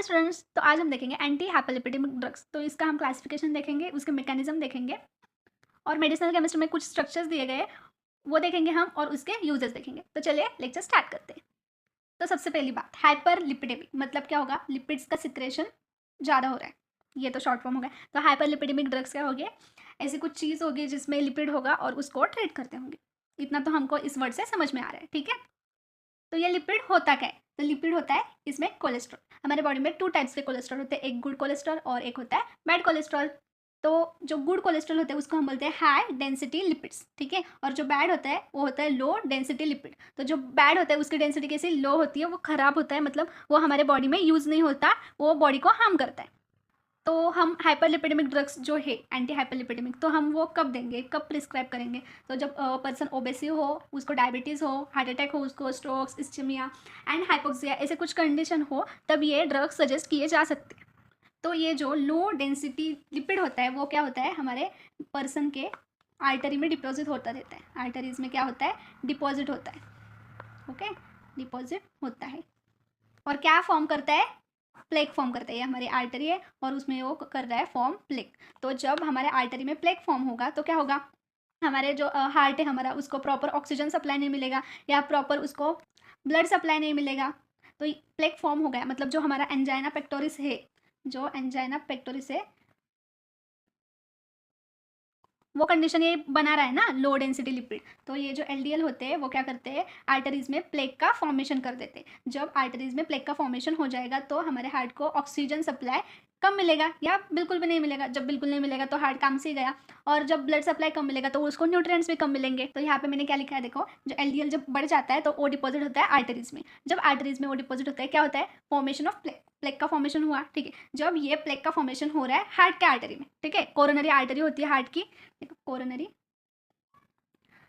Hello students, तो आज हम देखेंगे एंटी हाइपरलिपिडेमिक ड्रग्स। तो इसका हम क्लासिफिकेशन देखेंगे, उसके मैकेनिज्म देखेंगे और मेडिसिनल केमिस्ट्री में कुछ स्ट्रक्चर्स दिए गए वो देखेंगे हम और उसके यूजेस देखेंगे। तो चलिए लेक्चर स्टार्ट करते हैं। तो सबसे पहली बात, हाइपरलिपिडेमिक मतलब क्या होगा? लिपिड्स का सिक्रेशन ज़्यादा हो रहा है, ये तो शॉर्ट फॉर्म हो गया। तो हाइपरलिपिडेमिक ड्रग्स क्या हो गए? ऐसी कुछ चीज़ होगी जिसमें लिपिड होगा और उसको ट्रीट करते होंगे। इतना तो हमको इस वर्ड से समझ में आ रहा है, ठीक है। तो ये लिपिड होता क्या है? तो लिपिड होता है इसमें कोलेस्ट्रॉल। हमारे बॉडी में 2 टाइप्स के कोलेस्ट्रॉल होते हैं, एक गुड कोलेस्ट्रॉल और एक होता है बैड कोलेस्ट्रॉल। तो जो गुड कोलेस्ट्रॉल होता है उसको हम बोलते हैं हाई डेंसिटी लिपिड्स, ठीक है। और जो बैड होता है वो होता है लो डेंसिटी लिपिड। तो जो बैड होता है उसकी डेंसिटी कैसी लो होती है, वो खराब होता है, मतलब वो हमारे बॉडी में यूज़ नहीं होता, वो बॉडी को हार्म करता है। तो हम हाइपरलिपिडेमिक ड्रग्स जो है एंटी हाइपरलिपिडेमिक, तो हम वो कब देंगे, कब प्रिस्क्राइब करेंगे? तो जब पर्सन ओबेसिव हो, उसको डायबिटीज़ हो, हार्ट अटैक हो, उसको स्ट्रोक्स, इस्चमिया एंड हाइपोक्सिया ऐसे कुछ कंडीशन हो, तब ये ड्रग्स सजेस्ट किए जा सकते हैं। तो ये जो लो डेंसिटी लिपिड होता है वो क्या होता है? हमारे पर्सन के आर्टरी में डिपॉजिट होता रहता है। आर्टरीज में क्या होता है? डिपॉजिट होता है। ओके, डिपॉजिट होता है और क्या फॉर्म करता है? प्लेक फॉर्म करता है। ये हमारी आर्टरी है और उसमें वो कर रहा है फॉर्म प्लेक। तो जब हमारे आर्टरी में प्लेक फॉर्म होगा तो क्या होगा? हमारे जो हार्ट है हमारा, उसको प्रॉपर ऑक्सीजन सप्लाई नहीं मिलेगा या प्रॉपर उसको ब्लड सप्लाई नहीं मिलेगा। तो प्लेक फॉर्म हो गया, मतलब जो हमारा एंजाइना पेक्टोरिस है, जो एंजाइना पेक्टोरिस है वो कंडीशन ये बना रहा है ना, लो डेंसिटी लिपिड। तो ये जो एलडीएल होते हैं वो क्या करते हैं? आर्टरीज में प्लेक का फॉर्मेशन कर देते हैं। जब आर्टरीज में प्लेक का फॉर्मेशन हो जाएगा तो हमारे हार्ट को ऑक्सीजन सप्लाई कम मिलेगा या बिल्कुल भी नहीं मिलेगा। जब बिल्कुल नहीं मिलेगा तो हार्ट काम से ही गया। और जब ब्लड सप्लाई कम मिलेगा तो उसको न्यूट्रिएंट्स भी कम मिलेंगे। तो यहाँ पे मैंने क्या लिखा है देखो, जो एलडीएल जब बढ़ जाता है तो वो डिपॉजिट होता है आर्टरीज में। जब आर्टरीज में वो डिपॉजिट होता है, क्या होता है? Formation of plaque. प्लेक का फॉर्मेशन हुआ, ठीक है। जब ये प्लेक का फॉर्मेशन हो रहा है हार्ट के आर्टरी में, ठीक है, कोरोनरी आर्टरी होती है हार्ट की, कोरोनरी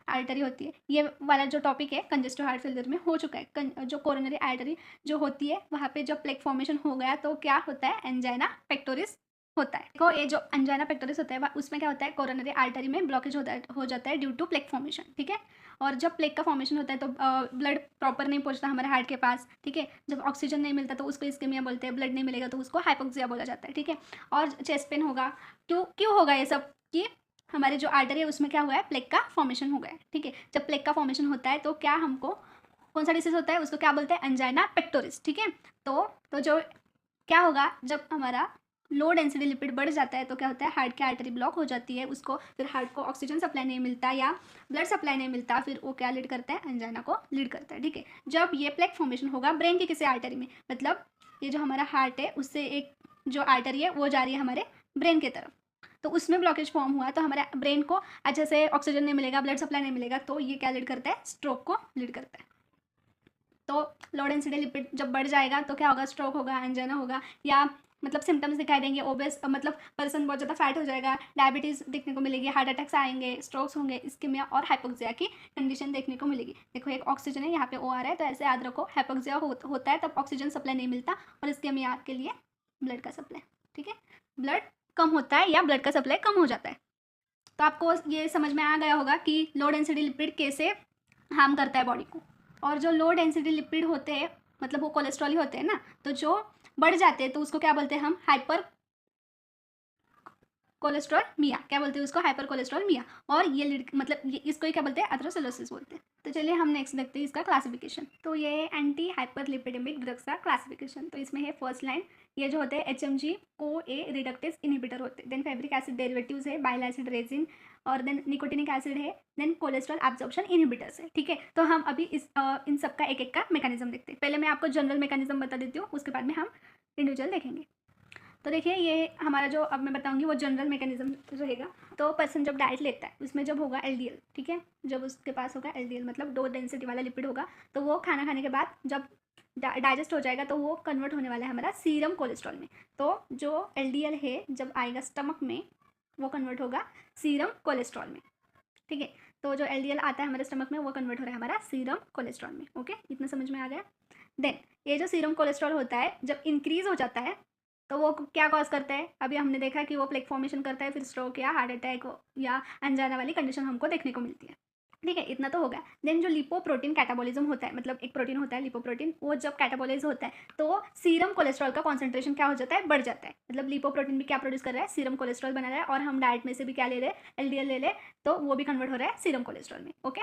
आर्टरी होती है। ये वाला जो टॉपिक है कंजेस्टिव हार्ट फेलियर में हो चुका है। जो कोरोनरी आर्टरी जो होती है वहाँ पे जब प्लेक फॉर्मेशन हो गया तो क्या होता है? एंजाइना पेक्टोरिस होता है। देखो ये जो एंजाइना पेक्टोरिस होता है उसमें क्या होता है? कोरोनरी आर्टरी में ब्लॉकेज हो जाता है ड्यू टू प्लेक फॉर्मेशन, ठीक है। और जब प्लेक का फॉर्मेशन होता है तो ब्लड प्रॉपर नहीं पहुंचता हमारे हार्ट के पास, ठीक है। जब ऑक्सीजन नहीं मिलता तो उसको इस्केमिया बोलते हैं, ब्लड नहीं मिलेगा तो उसको हाइपोक्सिया बोला जाता है, ठीक है। और चेस्ट पेन होगा। क्यों क्यों होगा ये सब? कि हमारे जो आर्टरी है उसमें क्या हुआ है? प्लेक का फॉर्मेशन हो गया है, ठीक है। जब प्लेक का फॉर्मेशन होता है तो क्या हमको कौन सा डिसीज होता है? उसको क्या बोलते हैं? एंजाइना पेक्टोरिस, ठीक है। तो जो क्या होगा, जब हमारा लो डेंसिटी लिपिड बढ़ जाता है तो क्या होता है? हार्ट की आर्टरी ब्लॉक हो जाती है, उसको फिर हार्ट को ऑक्सीजन सप्लाई नहीं मिलता या ब्लड सप्लाई नहीं मिलता, फिर वो क्या लीड करता है? एंजाइना को लीड करता है, ठीक है। जब ये प्लेक फॉर्मेशन होगा ब्रेन की किसी आर्टरी में, मतलब ये जो हमारा हार्ट है उससे एक जो आर्टरी है वो जा रही है हमारे ब्रेन की तरफ, तो उसमें ब्लॉकेज फॉर्म हुआ तो हमारे ब्रेन को अच्छे से ऑक्सीजन नहीं मिलेगा, ब्लड सप्लाई नहीं मिलेगा, तो ये क्या लीड करता है? स्ट्रोक को लीड करता है। तो लो डेंसिटी लिपिड जब बढ़ जाएगा तो क्या होगा? स्ट्रोक होगा, एंजाइना होगा, या मतलब सिम्टम्स दिखाई देंगे। ओबेस मतलब पर्सन बहुत ज़्यादा फैट हो जाएगा, डायबिटीज़ देखने को मिलेगी, हार्ट अटैक्स आएंगे, स्ट्रोक्स होंगे, इस्केमिया और हाइपोक्सिया की कंडीशन देखने को मिलेगी। देखो एक ऑक्सीजन है, यहाँ पे ओ आ रहा है, तो ऐसे याद रखो हाइपोक्सिया होता है तब ऑक्सीजन सप्लाई नहीं मिलता और इस्केमिया के लिए ब्लड का सप्लाई, ठीक है। ब्लड कम होता है या ब्लड का सप्लाई कम हो जाता है। तो आपको ये समझ में आ गया होगा कि लो डेंसिटी लिपिड कैसे हार्म करता है बॉडी को। और जो लो डेंसिटी लिपिड होते हैं मतलब वो कोलेस्ट्रॉल ही होते हैं ना, तो जो बढ़ जाते हैं तो उसको क्या बोलते हैं हम? हाइपर कोलेस्ट्रॉल मिया, क्या बोलते हैं उसको? हाइपर कोलेस्ट्रॉल मिया। और ये मतलब इसको ही क्या बोलते हैं? एथेरोस्क्लेरोसिस बोलते हैं। तो चलिए हम नेक्स्ट देखते हैं इसका क्लासिफिकेशन। तो ये एंटी हाइपरलिपिडेमिक ड्रग्स का क्लासिफिकेशन। तो इसमें है फर्स्ट लाइन, ये जो होते हैं एचएमजी को ए रिडक्टेज इनहिबिटर होते हैं। देन फैब्रिक एसिड डेरिवेटिव्स है, बाइल एसिड रेजिन, और देन निकोटिनिक एसिड है, देन कोलेस्ट्रॉल एब्जॉर्प्शन इनहिबिटर्स है, ठीक है। तो हम अभी इन सब का एक एक का मैकेनिज्म देखते हैं। पहले मैं आपको जनरल मैकेनिज्म बता देती हूँ, उसके बाद में हम इंडिविजुअल देखेंगे। तो देखिए ये हमारा जो अब मैं बताऊंगी वो जनरल मैकेनिज्म रहेगा। तो पर्सन जब डाइट लेता है उसमें जब होगा एलडीएल, ठीक है, जब उसके पास होगा एलडीएल मतलब लो डेंसिटी वाला लिपिड होगा, तो वो खाना खाने के बाद जब डाइजेस्ट हो जाएगा तो वो कन्वर्ट होने वाला है हमारा सीरम कोलेस्ट्रॉल में। तो जो एलडीएल है जब आएगा स्टमक में वो कन्वर्ट होगा सीरम कोलेस्ट्रॉल में, ठीक है। तो जो एलडीएल आता है हमारे स्टमक में वो कन्वर्ट हो रहा है हमारा सीरम कोलेस्ट्रॉल में। ओके, इतना समझ में आ गया। देन ये जो सीरम कोलेस्ट्रॉल होता है जब इंक्रीज हो जाता है तो वो क्या कॉज करता है? अभी हमने देखा कि वो प्लेक फॉर्मेशन करता है, फिर स्ट्रोक या हार्ट अटैक या एंजाइना वाली कंडीशन हमको देखने को मिलती है। ठीक है, इतना तो हो गया। देन जो लिपोप्रोटीन कैटाबॉलिज्म होता है, मतलब एक प्रोटीन होता है लिपोप्रोटीन, वो जब कैटाबॉलाइज होता है तो सीरम कोलेस्ट्रॉल का कॉन्सेंट्रेशन क्या हो जाता है, बढ़ जाता है। मतलब लिपोप्रोटीन भी क्या प्रोड्यूस कर रहा है, सीरम कोलेस्ट्रॉल बना रहा है, और हम डाइट में से भी क्या ले रहे हैं, एलडीएल ले ले, तो वो भी कन्वर्ट हो रहा है सीरम कोलेस्ट्रॉल में। ओके,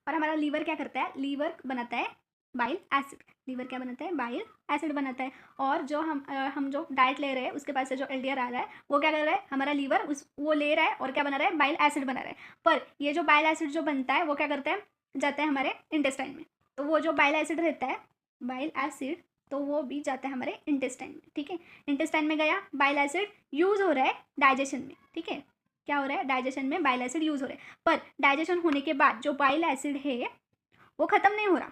और हमारा लीवर क्या करता है, लीवर बनाता है बाइल एसिड। लीवर क्या बनाता है, बाइल एसिड बनाता है। और जो हम जो डाइट ले रहे हैं उसके पास से जो एलडीआर आ रहा है वो क्या कर रहा है, हमारा लीवर उस वो ले रहा है और क्या बना रहा है, बाइल एसिड बना रहा है। पर ये जो बाइल एसिड जो बनता है वो क्या करता है, जाता है हमारे इंटेस्टाइन में। तो वो जो बाइल एसिड रहता है, बाइल एसिड, तो वो भी जाता है हमारे इंटेस्टाइन में। ठीक है, इंटेस्टाइन में गया, बाइल एसिड यूज हो रहा है डाइजेशन में। ठीक है, क्या हो रहा है, डाइजेशन में बाइल एसिड यूज हो रहा है। पर डाइजेशन होने के बाद जो बाइल एसिड है वो खत्म नहीं हो रहा,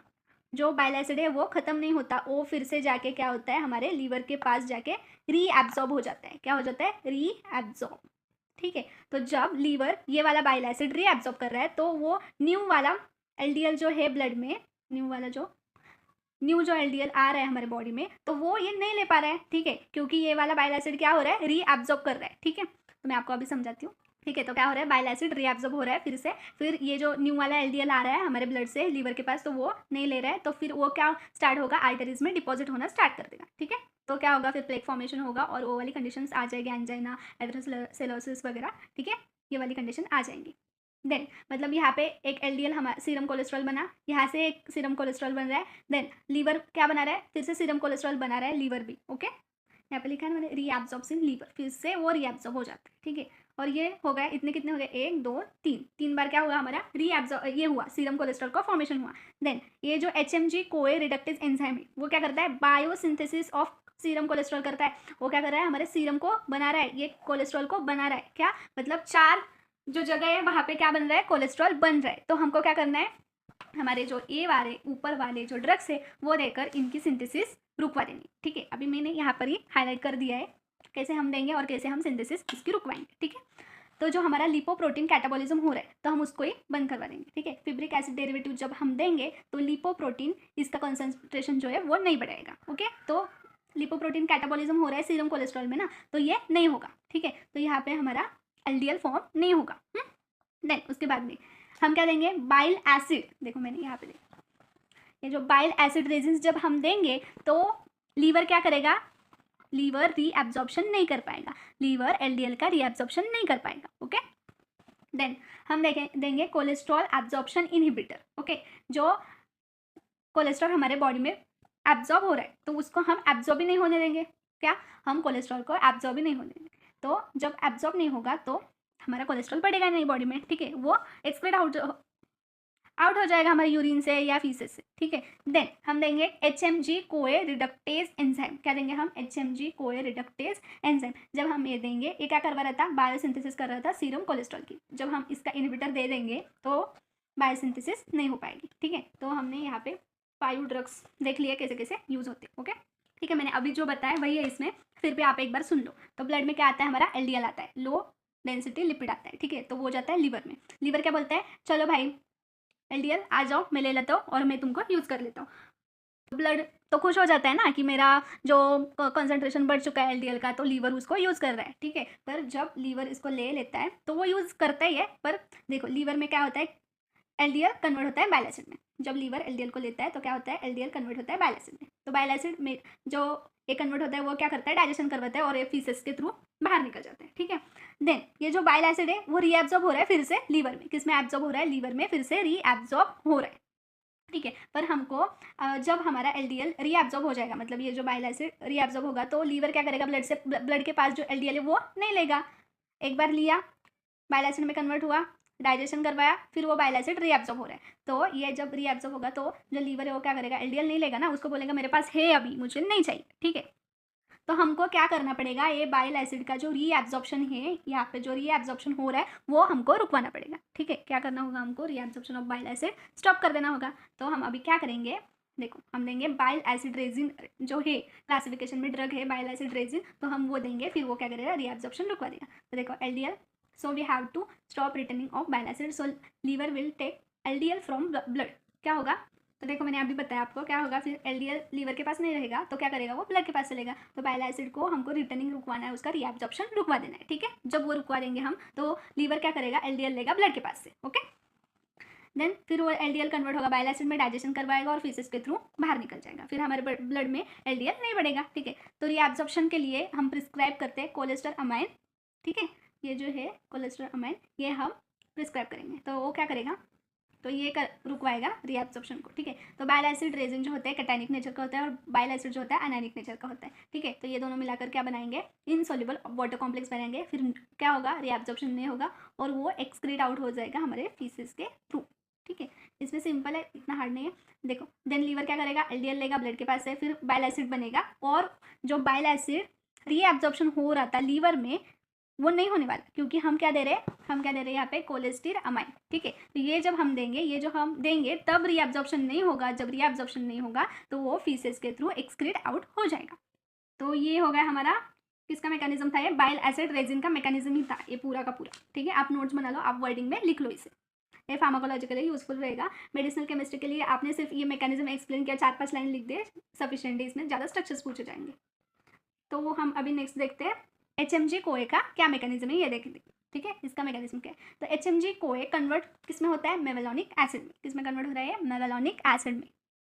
जो बाइल एसिड है वो खत्म नहीं होता, वो फिर से जाके क्या होता है, हमारे लीवर के पास जाके रीएब्जॉर्ब हो जाता है। क्या हो जाता है, रीएब्जॉर्ब। ठीक है, तो जब लीवर ये वाला बाइल एसिड रीएब्जॉर्ब कर रहा है तो वो न्यू वाला एलडीएल जो है ब्लड में, न्यू जो एलडीएल आ रहा है हमारे बॉडी में, तो वो ये नहीं ले पा रहा है। ठीक है, क्योंकि ये वाला बाइल एसिड क्या हो रहा है, रीएब्जॉर्ब कर रहा है। ठीक है, तो मैं आपको अभी समझाती हूँ। ठीक है, तो क्या हो रहा है, बाइल एसिड रीएब्जॉर्ब हो रहा है फिर से, फिर ये जो न्यू वाला एलडीएल आ रहा है हमारे ब्लड से लीवर के पास, तो वो नहीं ले रहा है, तो फिर वो क्या स्टार्ट होगा, आर्टरीज में डिपॉजिट होना स्टार्ट कर देगा। ठीक है, तो क्या होगा, फिर प्लेक फॉर्मेशन होगा और वो वाली कंडीशन आ जाएगी, एंजाइना, एथेरोस्क्लेरोसिस वगैरह। ठीक है, ये वाली कंडीशन आ जाएंगी। देन मतलब यहाँ पे एक एलडीएल हमारा सीरम कोलेस्ट्रॉल बना, यहाँ से एक सीरम कोलेस्ट्रॉल बन रहा है। देन लीवर क्या बना रहा है, फिर से सीरम कोलेस्ट्रॉल बना रहा है लीवर भी। ओके, यहाँ पे लिखा है मैंने रीएब्जॉर्ब्स इन लीवर, फिर से वो रीएब्जॉर्ब हो जाता है। ठीक है, और ये हो गया, इतने कितने हो गए, 1 2 3, 3 बार क्या हुआ हमारा, रीएब्जॉर्ब, ये हुआ सीरम कोलेस्ट्रॉल का फॉर्मेशन हुआ। देन ये जो HMG कोए रिडक्टेज एंजाइम है वो क्या करता है, बायोसिंथेसिस ऑफ सीरम कोलेस्ट्रॉल करता है। वो क्या कर रहा है, हमारे सीरम को बना रहा है, ये कोलेस्ट्रॉल को बना रहा है। क्या मतलब 4 जो जगह है वहाँ पे क्या बन रहा है, कोलेस्ट्रॉल बन रहा है। तो हमको क्या करना है, हमारे जो ए वाले ऊपर वाले जो ड्रग्स है वो देकर इनकी सिंथेसिस रुकवा देंगे। ठीक है, अभी मैंने यहाँ पर ही हाईलाइट कर दिया है कैसे हम देंगे और कैसे हम सिंथेसिस इसकी रुकवाएंगे। ठीक है, तो जो हमारा लिपोप्रोटीन कैटाबॉलिज्म हो रहा है तो हम उसको ही बंद करवा देंगे। ठीक है, फिब्रिक एसिड डेरिवेटिव जब हम देंगे तो लिपोप्रोटीन इसका कंसंट्रेशन जो है वो नहीं बढ़ाएगा। ओके, तो लिपोप्रोटीन कैटाबॉलिज्म हो रहा है सीरम कोलेस्ट्रॉल में ना, तो ये नहीं होगा। ठीक है, तो यहाँ पे हमारा एलडीएल फॉर्म नहीं होगा। देन उसके बाद में हम क्या देंगे, बाइल एसिड। देखो मैंने यहाँ पे ये जो बाइल एसिड रेजिन जब हम देंगे तो लीवर क्या करेगा, लीवर रीएब्जॉर्प्शन नहीं कर पाएगा, लीवर एलडीएल का रीएब्जॉर्प्शन नहीं कर पाएगा। ओके, देन हम देंगे कोलेस्ट्रॉल एब्जॉर्प्शन इनहिबिटर। ओके, जो कोलेस्ट्रॉल हमारे बॉडी में एब्जॉर्ब हो रहा है तो उसको हम एब्जॉर्ब ही नहीं होने देंगे। क्या, हम कोलेस्ट्रॉल को एब्जॉर्ब ही नहीं होने देंगे। तो जब एब्जॉर्ब नहीं होगा तो हमारा कोलेस्ट्रॉल बढ़ेगा नहीं बॉडी में। ठीक है, वो एक्सक्रीट आउट हो जाएगा हमारे यूरिन से या फीसेस से। ठीक है, देन हम देंगे HMG कोए रिडक्टेज एंजाइम। क्या देंगे हम, HMG कोए रिडक्टेज एंजाइम। जब हम ये देंगे, ये क्या करवा रहा था, बायोसिंथेसिस कर रहा था सीरम कोलेस्ट्रॉल की। जब हम इसका इनहिबिटर दे देंगे तो बायोसिंथेसिस नहीं हो पाएगी। ठीक है, तो हमने यहाँ पे 5 ड्रग्स देख लिया कैसे कैसे यूज होते हैं। ओके, ठीक है, मैंने अभी जो बताया वही है इसमें, फिर भी आप एक बार सुन लो। तो ब्लड में क्या आता है, हमारा LDL आता है, लो डेंसिटी लिपिड आता है। ठीक है, तो वो जाता है लीवर में। लीवर क्या बोलता है, चलो भाई LDL आ जाओ, मैं ले लेता हूँ और मैं तुमको यूज़ कर लेता हूँ। ब्लड तो खुश हो जाता है ना कि मेरा जो कंसंट्रेशन बढ़ चुका है LDL का, तो लीवर उसको यूज़ कर रहा है। ठीक है, पर जब लीवर इसको ले लेता है तो वो यूज़ करता ही है, पर देखो लीवर में क्या होता है, LDL कन्वर्ट होता है बाइल एसिड में। जब लीवर LDL को लेता है तो क्या होता है, LDL कन्वर्ट होता है बाइल एसिड में। तो बाइल एसिड में जो ये कन्वर्ट होता है वो क्या करता है, डाइजेशन करवाता है और ये फीसेस के थ्रू बाहर निकल जाता है। ठीक है, देन ये जो बाइल एसिड है वो रीएब्जॉर्ब हो रहा है फिर से लीवर में। किस में एब्जॉर्ब हो रहा है, लीवर में फिर से रीएब्जॉर्ब हो रहा है। ठीक है, पर हमको जब हमारा LDL रीएब्जॉर्ब हो जाएगा, मतलब ये जो बाइल एसिड रीएब्जॉर्ब होगा, तो लीवर क्या करेगा, ब्लड के पास जो LDL है वो नहीं लेगा। एक बार लिया, बाइल एसिड में कन्वर्ट हुआ, डाइजेशन करवाया, फिर वो बाइल एसिड रीएब्जॉर्ब हो रहा है। तो ये जब रीएब्जॉर्ब होगा तो जो लीवर है वो क्या करेगा, LDL नहीं लेगा ना, उसको बोलेगा मेरे पास है अभी, मुझे नहीं चाहिए। ठीक है, तो हमको क्या करना पड़ेगा, ये बाइल एसिड का जो रीएब्जॉर्प्शन है, यहाँ पे जो रीएब्जॉर्प्शन हो रहा है वो हमको रुकवाना पड़ेगा। ठीक है, क्या करना होगा, हमको reabsorption of bile acid stop कर देना होगा। तो हम अभी क्या करेंगे, देखो हम देंगे बाइल एसिड रेजिन, जो है क्लासिफिकेशन में ड्रग है बाइल एसिड रेजिन, तो हम वो देंगे, फिर वो क्या करेगा, रीएब्जॉर्प्शन रुकवा देगा। तो देखो LDL, so we have to stop returning of bile acid, so liver will take LDL from blood. क्या होगा, तो देखो मैंने अभी बताया आपको क्या होगा, फिर LDL लीवर के पास नहीं रहेगा तो क्या करेगा, वो ब्लड के पास चलेगा। तो बाइल एसिड को हमको रिटर्निंग रुकवाना है, उसका रीएब्जॉर्प्शन रुकवा देना है। ठीक है, जब वो रुकवा देंगे हम तो लीवर क्या करेगा, LDL लेगा ब्लड के पास से। ओके, देन फिर वो एलडीएल कन्वर्ट होगा बाइल एसिड में, डाइजेशन करवाएगा और फीसेस के थ्रू बाहर निकल जाएगा, फिर हमारे ब्लड में एलडीएल नहीं बढ़ेगा। ठीक है, तो रीएब्जॉर्प्शन के लिए हम प्रिस्क्राइब करते हैं कोलेस्टर अमाइन। ठीक है, ये जो है कोलेस्टर अमाइन ये हम प्रिस्क्राइब करेंगे, तो वो क्या करेगा, तो ये रुकवाएगा रीएब्जॉर्प्शन को। ठीक है, तो बाइल एसिड रेजिन जो होता है कैटायनिक नेचर का होता है और बाइल एसिड जो होता है एनायनिक नेचर का होता है। ठीक है, तो ये दोनों मिलाकर क्या बनाएंगे, इनसॉल्युबल वाटर कॉम्प्लेक्स बनाएंगे, फिर क्या होगा, रीएब्जॉर्प्शन नहीं होगा और वो एक्सक्रीट आउट हो जाएगा हमारे फीसेस के थ्रू। ठीक है, इसमें सिंपल है, इतना हार्ड नहीं है। देखो देन लीवर क्या करेगा, एलडीएल लेगा ब्लड के पास से, फिर बाइल एसिड बनेगा और जो बाइल एसिड रीएब्जॉर्प्शन हो रहा था लीवर में वो नहीं होने वाला, क्योंकि हम क्या दे रहे हैं यहाँ पे कोलेस्टर अमाइन। ठीक है, तो ये जब हम देंगे, ये जो हम देंगे तब रीएब्जॉर्प्शन नहीं होगा, जब रीएब्जॉर्प्शन नहीं होगा तो वो फीसेस के थ्रू एक्सक्रीट आउट हो जाएगा। तो ये हो गया हमारा किसका मैकेनिज्म था, ये बाइल एसिड रेजिन का मैकेनिज्म ही था ये पूरा का पूरा। ठीक है, आप नोट्स बना लो, आप वर्डिंग में लिख लो इसे, ये फार्माकोलॉजिकली यूजफुल रहेगा। मेडिसिनल केमिस्ट्री के लिए आपने सिर्फ ये मैकेनिज्म एक्सप्लेन किया, 4-5 लाइन लिख दे सफिशिएंट है, इसमें ज़्यादा स्ट्रक्चर्स पूछे जाएंगे। तो हम अभी नेक्स्ट देखते हैं HMG कोए का क्या मैकेनिज्म है, ये देखेंगे। ठीक है, इसका मैकेनिज्म क्या है, तो HMG कोए कन्वर्ट किस में होता है, मेवेलोनिक एसिड में। किस में कन्वर्ट हो रहा है, मेवेलोनिक एसिड में।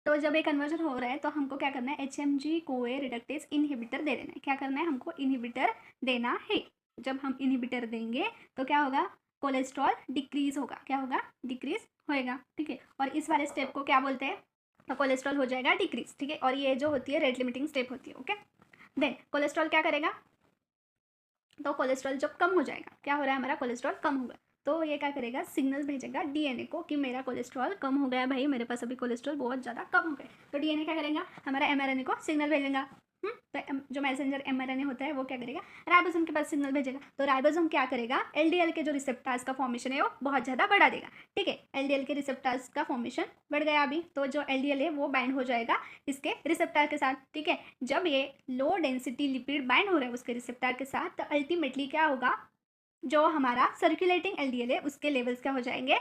तो जब ये कन्वर्जन हो रहा है तो हमको क्या करना है, HMG कोए रिडक्टेज इनहिबिटर दे देना है। क्या करना है, हमको इनहिबिटर देना है। जब हम इनहिबिटर देंगे तो क्या होगा, कोलेस्ट्रॉल डिक्रीज होगा, क्या होगा, डिक्रीज होएगा। ठीक है, और इस वाले स्टेप को क्या बोलते हैं, तो कोलेस्ट्रॉल हो जाएगा डिक्रीज। ठीक है, और ये जो होती है रेट लिमिटिंग स्टेप होती है। ओके, देन कोलेस्ट्रॉल क्या करेगा, तो कोलेस्ट्रॉल जब कम हो जाएगा, क्या हो रहा है हमारा, कोलेस्ट्रॉल कम होगा, तो ये क्या करेगा, सिग्नल भेजेगा डीएनए को कि मेरा कोलेस्ट्रॉल कम हो गया भाई, मेरे पास अभी कोलेस्ट्रॉल बहुत ज़्यादा कम हो गया। तो डीएनए क्या करेगा, हमारा एमआरएनए को सिग्नल भेजेगा। तो जो मैसेंजर एमआरएनए होता है वो क्या करेगा, राइबोसोम के पास सिग्नल भेजेगा। तो राइबोसोम क्या करेगा, एलडीएल के जो रिसेप्टर्स का फॉर्मेशन है वो बहुत ज़्यादा बढ़ा देगा। ठीक है, एलडीएल के रिसेप्टर्स का फॉर्मेशन बढ़ गया अभी, तो जो एलडीएल है वो बाइंड हो जाएगा इसके रिसेप्टर के साथ। ठीक है, जब ये लो डेंसिटी लिपिड बाइंड हो रहा है उसके रिसेप्टर के साथ, तो अल्टीमेटली क्या होगा, जो हमारा सर्कुलेटिंग एलडीएल है उसके लेवल्स क्या हो जाएंगे,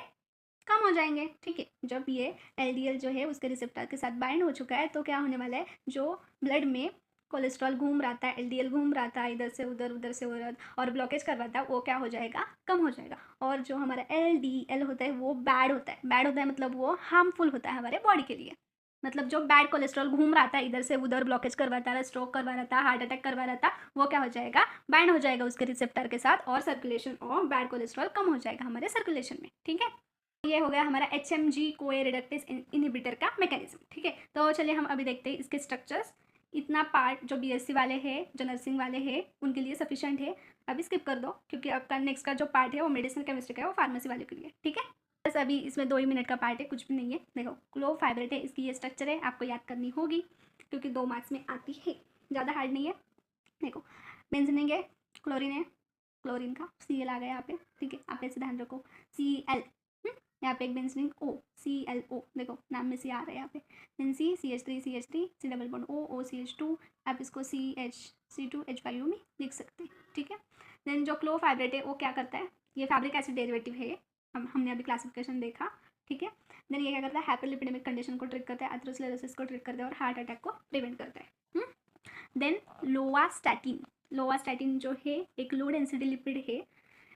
कम हो जाएंगे। ठीक है, जब ये एलडीएल जो है उसके रिसेप्टर के साथ बाइंड हो चुका है तो क्या होने वाला है, जो ब्लड में कोलेस्ट्रॉल घूम रहा था, एलडीएल घूम रहा था इधर से उधर उधर से उधर और ब्लॉकेज कर रहा था, वो क्या हो जाएगा, कम हो जाएगा। और जो हमारा एलडीएल होता है वो बैड होता है, बैड होता है मतलब वो हार्मफुल होता है हमारे बॉडी के लिए। मतलब जो बैड कोलेस्ट्रॉल घूम रहा था इधर से उधर, ब्लॉकेज करवाता रहा, स्ट्रोक करवा रहा था, हार्ट अटैक करवा रहा था, वो क्या हो जाएगा, बाइंड हो जाएगा उसके रिसेप्टर के साथ और सर्कुलेशन ऑफ बैड कोलेस्ट्रॉल कम हो जाएगा हमारे सर्कुलेशन में। ठीक है, ये हो गया हमारा HMG कोए रिडक्टेज इनहिबिटर का मैकेनिज्म। ठीक है, तो चलिए हम अभी देखते हैं इसके स्ट्रक्चर्स। इतना पार्ट जो BSc वाले हैं, जो नर्सिंग वाले हैं, उनके लिए सफिशिएंट है। अभी स्किप कर दो क्योंकि आपका नेक्स्ट का जो पार्ट है वो मेडिसिनल केमिस्ट्री का है, वो फार्मेसी वाले के लिए। ठीक है, बस अभी इसमें 2 ही मिनट का पार्ट है, कुछ भी नहीं है। देखो क्लो फाइब्रेट है, इसकी ये स्ट्रक्चर है, आपको याद करनी होगी क्योंकि 2 मार्क्स में आती है, ज़्यादा हार्ड नहीं है। देखो बेंजीन है, क्लोरीन है, क्लोरीन का Cl आ गया यहाँ पे। ठीक है, आप ऐसे ध्यान रखो, Cl, यहाँ पे एक बेंजीन O, ClO, देखो नाम में सी आ रहा है यहाँ पे। Then CH3 C double bond O CH2, आप इसको C2H5O में लिख सकते हैं। ठीक है, देन जो क्लो फाइब्रेट है वो क्या करता है, ये फैब्रिक एसिड डेरिवेटिव है, हमने अभी क्लासिफिकेशन देखा। ठीक है, देन ये क्या करता है, हाइपरलिपिडेमिक कंडीशन को ट्रीट करता है, एथेरोस्क्लेरोसिस को ट्रीट करता है और हार्ट अटैक को प्रिवेंट करता है। देन लोवास्टैटिन जो है एक लो डेंसिटी लिपिड है,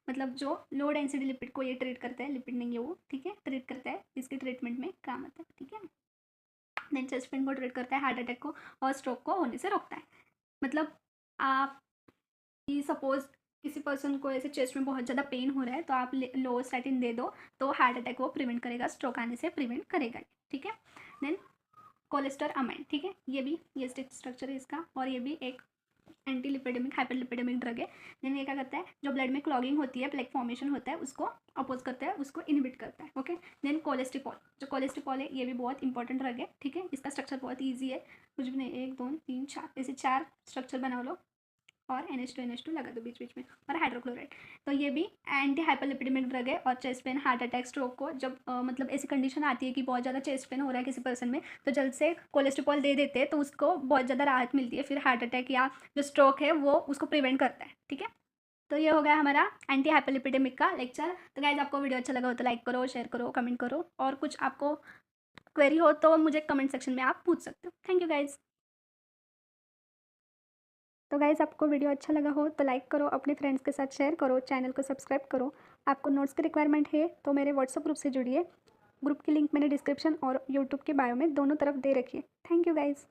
मतलब जो लो डेंसिटी लिपिड को ये ट्रीट करता है, लिपिड नहीं है वो। ठीक है, ट्रीट करता है, इसके ट्रीटमेंट में काम आता है। ठीक है, देन चेस्ट पेन को ट्रीट करता है, हार्ट अटैक को और स्ट्रोक को होने से रोकता है। मतलब आप सपोज किसी पर्सन को ऐसे चेस्ट में बहुत ज़्यादा पेन हो रहा है तो आप लोवास्टैटिन दे दो तो हार्ट अटैक वो प्रिवेंट करेगा, स्ट्रोक आने से प्रिवेंट करेगा। ठीक है, देन कोलेस्टर अमाइन। ठीक है, ये भी ये स्ट्रक्चर है इसका, और ये भी एक एंटी लिपिडेमिक हाइपरलिपिडेमिक ड्रग है। देन ये क्या करता है, जो ब्लड में क्लॉगिंग होती है, प्लेक फॉर्मेशन होता है, उसको अपोज करता है, उसको इनहिबिट करता है। ओके, देन कोलेस्ट्रिपॉल, जो कोलेस्ट्रिपॉल है ये भी बहुत इंपॉर्टेंट ड्रग है। ठीक है, इसका स्ट्रक्चर बहुत ईजी है, कुछ भी नहीं, 1 2 3 4 ऐसे 4 स्ट्रक्चर बना लो और NH2 लगा दो बीच बीच में, और हाइड्रोक्लोराइड। तो ये भी एंटी हाइपरलिपिडेमिक ड्रग है। और chest pain, heart attack, stroke को जब मतलब ऐसी कंडीशन आती है कि बहुत ज़्यादा चेस्ट पेन हो रहा है किसी पर्सन में, तो जल्द से कोलेस्ट्रिपॉल दे देते हैं तो उसको बहुत ज़्यादा राहत मिलती है, फिर हार्ट अटैक या जो स्ट्रोक है वो उसको प्रिवेंट करता है। ठीक है, तो ये हो गया हमारा एंटी हाइपरलिपिडेमिक का लेक्चर। तो गाइज आपको वीडियो अच्छा लगा हो तो लाइक करो, शेयर करो, कमेंट करो, और कुछ आपको क्वेरी हो तो मुझे कमेंट सेक्शन में आप पूछ सकते हो। Thank you guys. तो गाइज़ आपको वीडियो अच्छा लगा हो तो लाइक करो, अपने फ्रेंड्स के साथ शेयर करो, चैनल को सब्सक्राइब करो। आपको नोट्स की रिक्वायरमेंट है तो मेरे व्हाट्सएप ग्रुप से जुड़िए, ग्रुप की लिंक मैंने डिस्क्रिप्शन और यूट्यूब के बायो में दोनों तरफ दे रखी है। Thank you guys.